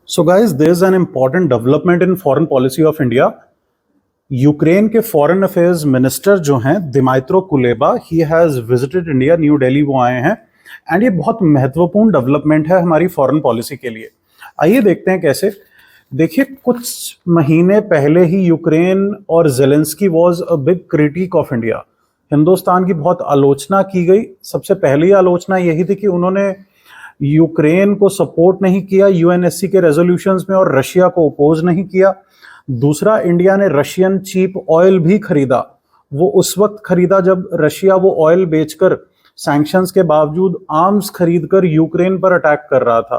So guys, there is an important development in foreign policy of India. Ukraine के foreign affairs minister जो हैं Dmytro Kuleba, he has visited India, new Delhi वो आए हैं, and ये बहुत महत्वपूर्ण डेवलपमेंट है हमारी फॉरेन पॉलिसी के लिए। आइए देखते हैं कैसे। देखिए, कुछ महीने पहले ही यूक्रेन और Zelensky was a big critic of India. Hindustan की बहुत आलोचना की गई। सबसे पहली आलोचना यही थी कि उन्होंने यूक्रेन को सपोर्ट नहीं किया यूएनएससी के रेजोल्यूशंस में और रशिया को अपोज नहीं किया। दूसरा, इंडिया ने रशियन चीप ऑयल भी खरीदा। वो उस वक्त खरीदा जब रशिया वो ऑयल बेचकर सैंक्शंस के बावजूद आर्म्स खरीदकर यूक्रेन पर अटैक कर रहा था।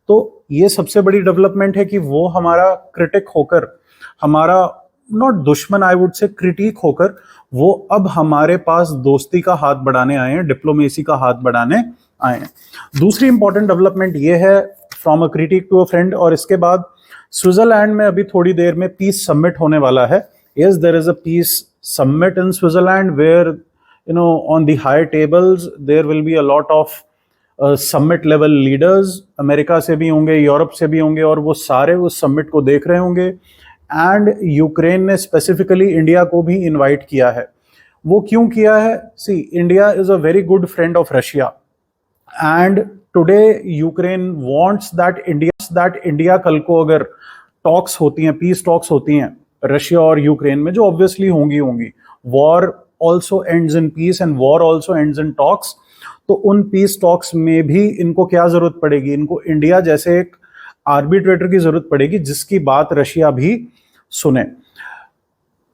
तो ये सबसे बड़ी डेवलपमेंट है कि वो हमारा क्रिटिक होकर, हमारा नॉट दुश्मन, आई वुड से क्रिटिक होकर, वो अब हमारे पास दोस्ती का हाथ बढ़ाने आए हैं, डिप्लोमेसी का हाथ बढ़ाने आए हैं। दूसरी इंपॉर्टेंट डेवलपमेंट ये है, from a critic to a friend. और इसके बाद स्विट्जरलैंड में अभी थोड़ी देर में पीस समिट होने वाला है। Yes, there is a peace summit in Switzerland where on the high tables there will be a lot of summit level leaders. America से भी होंगे, यूरोप से भी होंगे, और वो सारे उस समिट को देख रहे होंगे। एंड यूक्रेन ने स्पेसिफिकली इंडिया को भी इनवाइट किया है। वो क्यों किया है? See, India is a very good friend of Russia, and today Ukraine wants that India कल को अगर टॉक्स होती हैं, पीस टॉक्स होती हैं रशिया और यूक्रेन में, जो ऑब्वियसली होंगी, war also ends in peace and war also ends in talks. तो उन पीस टॉक्स में भी इनको क्या जरूरत पड़ेगी? इनको इंडिया जैसे एक आर्बिट्रेटर की जरूरत पड़ेगी जिसकी बात रशिया भी सुने।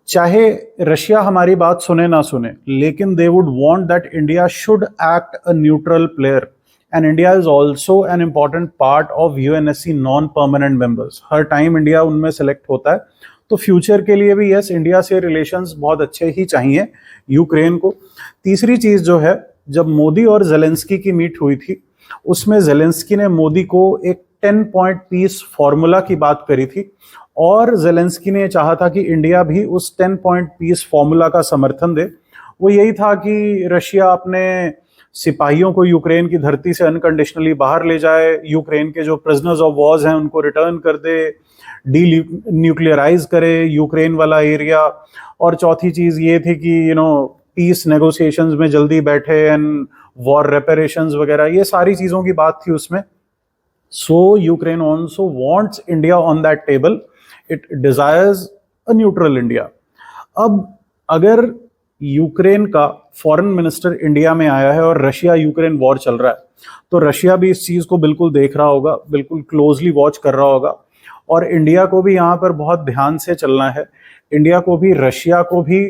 चाहे रशिया हमारी बात सुने ना सुने, लेकिन they would want that India should act a neutral player, and India is also an important part of UNSC non permanent members. Her time India उनमें सेलेक्ट होता है, तो फ्यूचर के लिए भी यस, इंडिया से रिलेशंस बहुत अच्छे ही चाहिए यूक्रेन को। तीसरी चीज जो है, जब मोदी और जेलेंस्की की मीट हुई थी, उसमें जेलेंस्की ने मोदी को एक 10 पॉइंट पीस फॉर्मूला की बात करी थी, और जेलेंस्की ने चाहा था कि इंडिया भी उस 10 पॉइंट पीस फॉर्मूला का समर्थन दे। वो यही था कि रशिया अपने सिपाहियों को यूक्रेन की धरती से अनकंडीशनली बाहर ले जाए, यूक्रेन के जो प्रिजनर्स ऑफ वॉर्स हैं उनको रिटर्न कर दे, डी न्यूक्लियराइज करे यूक्रेन वाला एरिया। और चौथी चीज ये थी कि पीस नेगोशिएशंस में जल्दी बैठे एंड वॉर रेपेरेशंस वगैरह, ये सारी चीजों की बात थी उसमें। सो Ukraine also wants India on that table, it desires a neutral India. अब अगर यूक्रेन का फॉरेन मिनिस्टर इंडिया में आया है और रशिया यूक्रेन वॉर चल रहा है, तो रशिया भी इस चीज को बिल्कुल देख रहा होगा, बिल्कुल क्लोजली वॉच कर रहा होगा, और इंडिया को भी यहाँ पर बहुत ध्यान से चलना है। इंडिया को भी, रशिया को भी,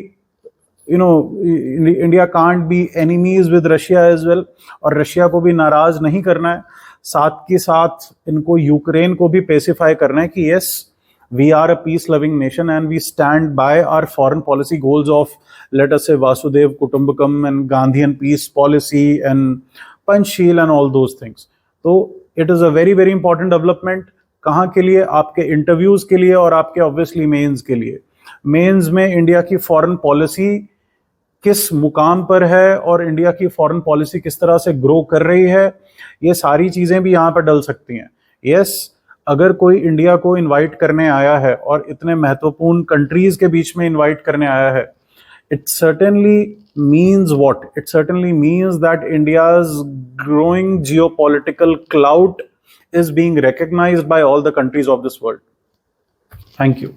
India can't be enemies with Russia as well, और रशिया को भी नाराज नहीं करना है। साथ के साथ इनको यूक्रेन को भी पेसिफाई करना है कि yes, we are a peace loving nation and we stand by our foreign policy goals of, let us say, Vasudev Kutumbakam and Gandhian peace policy and Panchsheel and all those things. So it is a very very important development। कहाँ के लिए? आपके interviews के लिए और आपके obviously mains के लिए। मेंस में इंडिया की फॉरेन पॉलिसी किस मुकाम पर है और इंडिया की फॉरेन पॉलिसी किस तरह से ग्रो कर रही है, ये सारी चीजें भी यहाँ पर डल सकती हैं। यस, अगर कोई इंडिया को इनवाइट करने आया है और इतने महत्वपूर्ण कंट्रीज के बीच में इनवाइट करने आया है, it certainly means what? It certainly means that India's growing geopolitical clout is being recognized by all the countries of this world. Thank you.